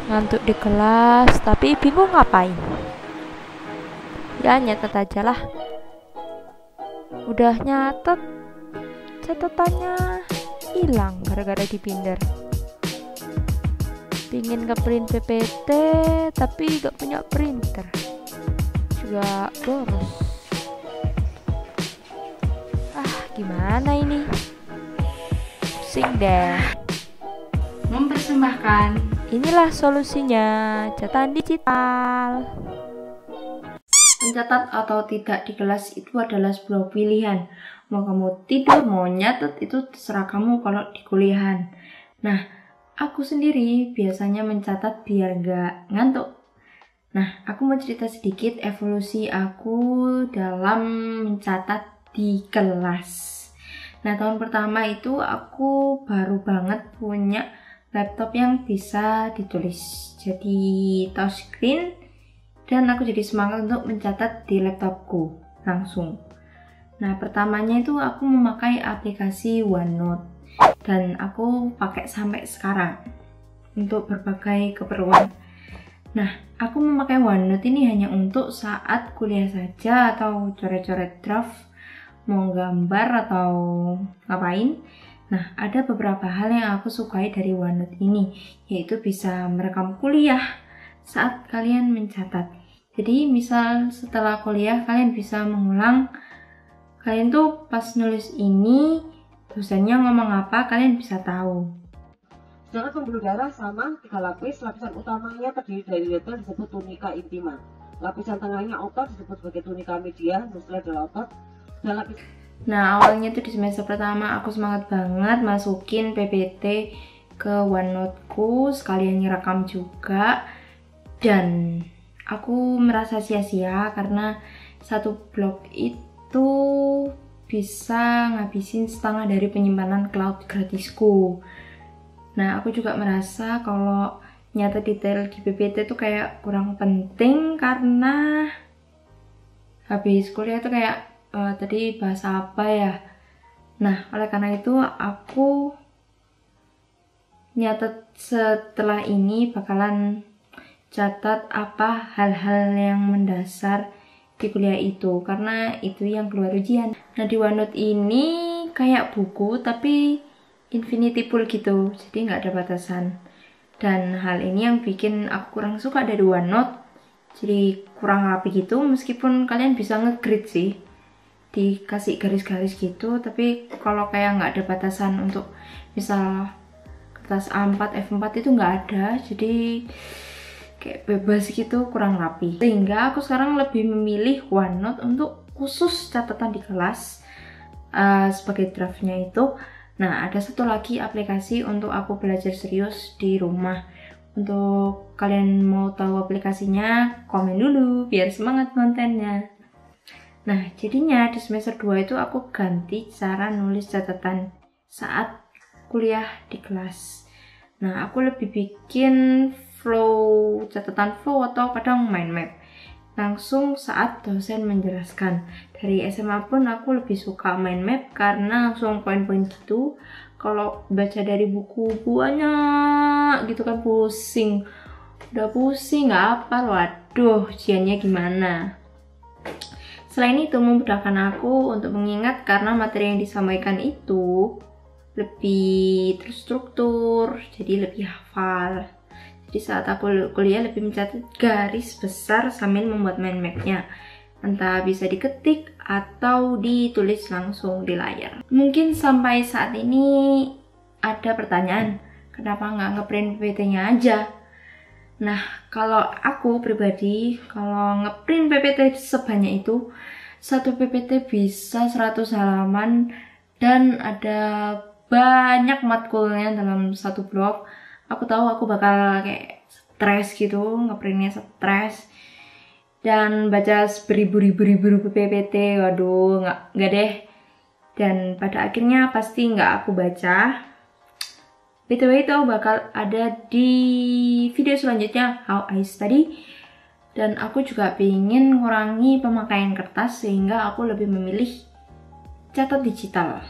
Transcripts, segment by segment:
ngantuk di kelas tapi bingung ngapain. Ya nyatet aja lah. Udah nyatet, catatannya hilang gara-gara dibinder. Pingin ngeprint PPT tapi gak punya printer, juga boros. Gimana ini? Pusing deh. Mempersembahkan Inilah solusinya, catatan digital. mencatat atau tidak di kelas itu adalah sebuah pilihan. Mau kamu tidur, mau nyatet, itu terserah kamu kalau di kuliahan. Nah, aku sendiri biasanya mencatat biar gak ngantuk. Nah, aku mau cerita sedikit evolusi aku dalam mencatat di kelas. Nah, tahun pertama itu aku baru banget punya laptop yang bisa ditulis. Jadi touchscreen, dan aku jadi semangat untuk mencatat di laptopku langsung. Nah, pertamanya itu aku memakai aplikasi OneNote dan aku pakai sampai sekarang untuk berbagai keperluan. Nah, aku memakai OneNote ini hanya untuk saat kuliah saja atau coret-coret draft, mau gambar atau ngapain. Nah, ada beberapa hal yang aku sukai dari OneNote ini, yaitu bisa merekam kuliah saat kalian mencatat. Jadi misal setelah kuliah kalian bisa mengulang, kalian tuh pas nulis ini dosennya ngomong apa, kalian bisa tahu. Sedangkan pembuluh darah sama 3 lapis, lapisan utamanya terdiri dari letter disebut tunika intima. Lapisan tengahnya otot disebut sebagai tunika media, setelah adalah otot. Dan lapis. Nah, awalnya tuh di semester pertama aku semangat banget masukin PPT ke OneNote-ku, sekalian ngerekam juga. Dan aku merasa sia-sia karena satu blog itu bisa ngabisin setengah dari penyimpanan cloud gratisku. Nah, aku juga merasa kalau nyatet detail di PPT itu kayak kurang penting karena habis kuliah itu kayak tadi bahasa apa ya. Nah, oleh karena itu aku nyatet setelah ini bakalan catat apa hal-hal yang mendasar di kuliah itu, karena itu yang keluar ujian. Nah, di OneNote ini kayak buku tapi infinity pool gitu, jadi nggak ada batasan. Dan hal ini yang bikin aku kurang suka dari OneNote, jadi kurang rapi gitu. Meskipun kalian bisa nge-grid sih, dikasih garis-garis gitu, tapi kalau kayak nggak ada batasan untuk misal kertas A4, F4 itu nggak ada, jadi kayak bebas gitu, kurang rapi. Sehingga aku sekarang lebih memilih OneNote untuk khusus catatan di kelas sebagai draftnya itu. Nah, ada satu lagi aplikasi untuk aku belajar serius di rumah. Untuk kalian mau tahu aplikasinya, komen dulu biar semangat kontennya. Nah, jadinya di semester 2 itu aku ganti cara nulis catatan saat kuliah di kelas. Nah, aku lebih bikin catatan flow atau kadang mind map langsung saat dosen menjelaskan. Dari SMA pun aku lebih suka mind map karena langsung poin-poin gitu. Kalau baca dari buku banyak gitu kan pusing. Udah pusing nggak apa, waduh ujiannya gimana. Selain itu memudahkan aku untuk mengingat karena materi yang disampaikan itu lebih terstruktur, jadi lebih hafal. Jadi saat aku kuliah lebih mencatat garis besar sambil membuat mind map-nya. Entah bisa diketik atau ditulis langsung di layar. Mungkin sampai saat ini ada pertanyaan, kenapa nggak ngeprint PPT-nya aja? Nah, kalau aku pribadi, kalau ngeprint PPT sebanyak itu, satu PPT bisa 100 halaman dan ada banyak matkulnya dalam satu blog. Aku tahu aku bakal kayak stres gitu, ngeprintnya stres. Dan baca beribu-ribu PPT, waduh, nggak deh. Dan pada akhirnya pasti nggak aku baca. BTW itu bakal ada di video selanjutnya, How I Study. Dan aku juga ingin mengurangi pemakaian kertas sehingga aku lebih memilih catat digital.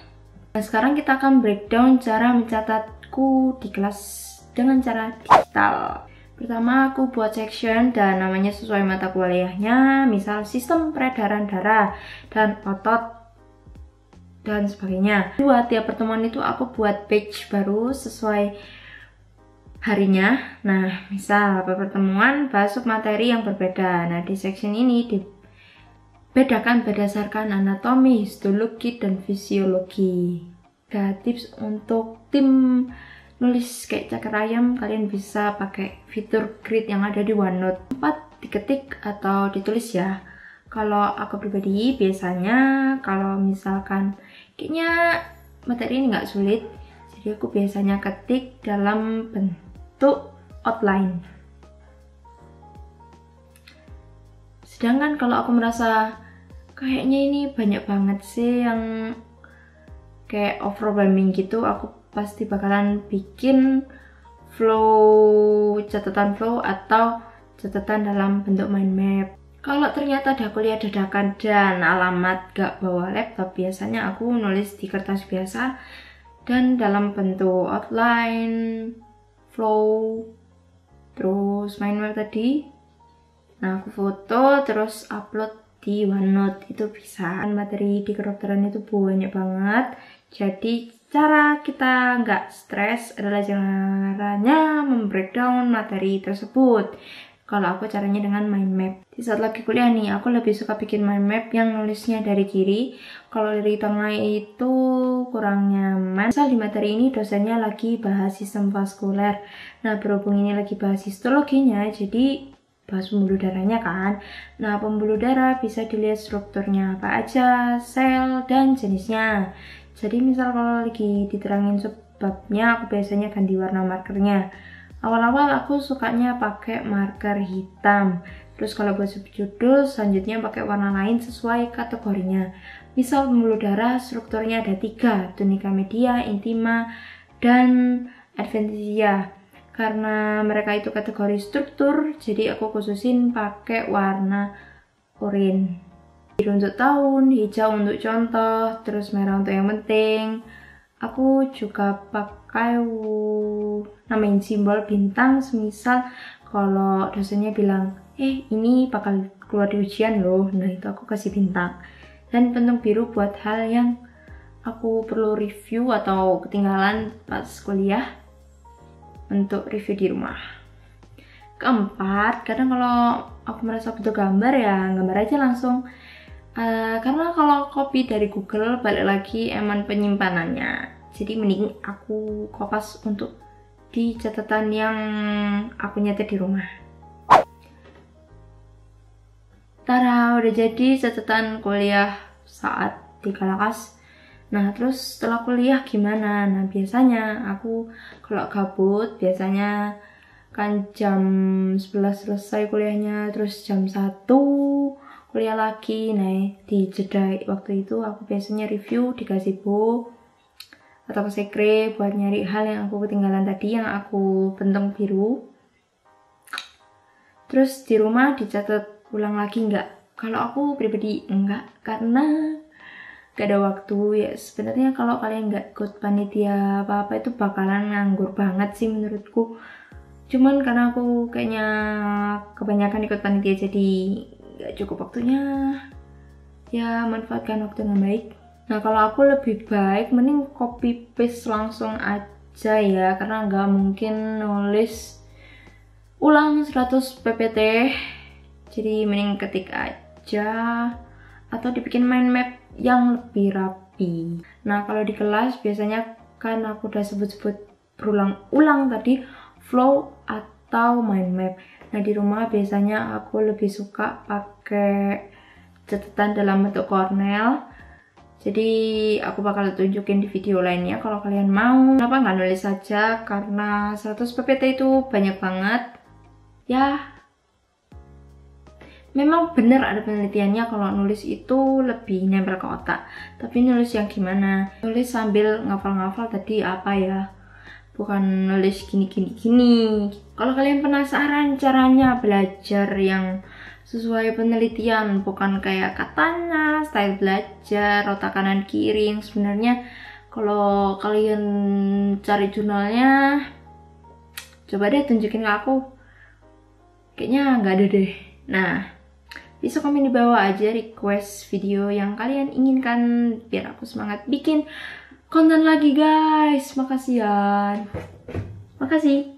Nah, sekarang kita akan breakdown cara mencatatku di kelas dengan cara digital. Pertama aku buat section dan namanya sesuai mata kuliahnya, misal sistem peredaran darah dan otot dan sebagainya. Kedua, tiap pertemuan itu aku buat page baru sesuai harinya. Nah, misal per pertemuan bahas materi yang berbeda. Nah, di section ini dibedakan berdasarkan anatomi, histologi, dan fisiologi. Ada tips untuk tim nulis kayak cakar ayam, kalian bisa pakai fitur grid yang ada di OneNote. 4 diketik atau ditulis ya. Kalau aku pribadi biasanya kalau misalkan kayaknya materi ini nggak sulit, jadi aku biasanya ketik dalam bentuk outline. Sedangkan kalau aku merasa kayaknya ini banyak banget sih yang kayak overwhelming gitu, aku pasti bakalan bikin catatan flow atau catatan dalam bentuk mind map. Kalau ternyata ada kuliah dadakan dan alamat gak bawa laptop, biasanya aku nulis di kertas biasa dan dalam bentuk outline, flow, terus mind map tadi. Nah, aku foto terus upload di OneNote, itu bisa. Materi di kedokteran itu banyak banget, jadi cara kita nggak stres adalah caranya membreakdown materi tersebut. Kalau aku caranya dengan mind map. Di saat lagi kuliah nih, aku lebih suka bikin mind map yang nulisnya dari kiri. Kalau dari tengah itu kurang nyaman. Misal di materi ini dosennya lagi bahas sistem vaskuler. Nah, berhubung ini lagi bahas histologinya, jadi bahas pembuluh darahnya kan. Nah, pembuluh darah bisa dilihat strukturnya apa aja, sel, dan jenisnya. Jadi misal kalau lagi diterangin sebabnya, aku biasanya ganti warna markernya. Awal-awal aku sukanya pakai marker hitam. Terus kalau buat subjudul, selanjutnya pakai warna lain sesuai kategorinya. Misal pembuluh darah strukturnya ada 3, tunica media, intima, dan adventitia. Karena mereka itu kategori struktur, jadi aku khususin pakai warna oranye. Biru untuk tahun, hijau untuk contoh, terus merah untuk yang penting. Aku juga pakai namain simbol bintang, semisal kalau dosennya bilang, ini bakal keluar di ujian loh, nah itu aku kasih bintang. Dan pentung biru buat hal yang aku perlu review atau ketinggalan pas kuliah untuk review di rumah. Keempat, kadang kalau aku merasa butuh gambar ya gambar aja langsung. Karena kalau copy dari Google balik lagi emang penyimpanannya, jadi mending aku kopas untuk di catatan yang aku nyetir di rumah. Tara, udah jadi catatan kuliah saat di Kalakas. Nah, terus setelah kuliah gimana? Nah, biasanya aku kalau gabut biasanya kan jam 11 selesai kuliahnya, terus jam 1 kuliah lagi. Nah, di jeda waktu itu aku biasanya review di Gazebo atau ke Sekre buat nyari hal yang aku ketinggalan tadi yang aku bentuk biru. Terus di rumah dicatat ulang lagi nggak? Kalau aku pribadi enggak, karena gak ada waktu ya. Sebenarnya kalau kalian nggak ikut panitia apa-apa itu bakalan nganggur banget sih menurutku. Cuman karena aku kayaknya kebanyakan ikut panitia jadi gak cukup waktunya, ya manfaatkan waktu dengan baik. Nah, kalau aku lebih baik mending copy paste langsung aja ya, karena nggak mungkin nulis ulang 100 ppt, jadi mending ketik aja atau dibikin mind map yang lebih rapi. Nah, kalau di kelas biasanya kan aku udah sebut-sebut berulang-ulang tadi flow atau mind map. Nah, di rumah biasanya aku lebih suka pakai catatan dalam bentuk Cornell. Jadi aku bakal tunjukin di video lainnya kalau kalian mau. Kenapa nggak nulis saja? Karena 100 ppt itu banyak banget. Ya, memang benar ada penelitiannya kalau nulis itu lebih nempel ke otak. Tapi nulis yang gimana? Nulis sambil ngafal-ngafal tadi apa ya? Bukan nulis gini. Kalau kalian penasaran caranya belajar yang sesuai penelitian, bukan kayak katanya style belajar otak kanan kiri, sebenarnya kalau kalian cari jurnalnya, coba deh tunjukin ke aku. kayaknya nggak ada deh. Nah, bisa komen di bawah aja request video yang kalian inginkan biar aku semangat bikin konten lagi guys. Makasih ya. Makasih.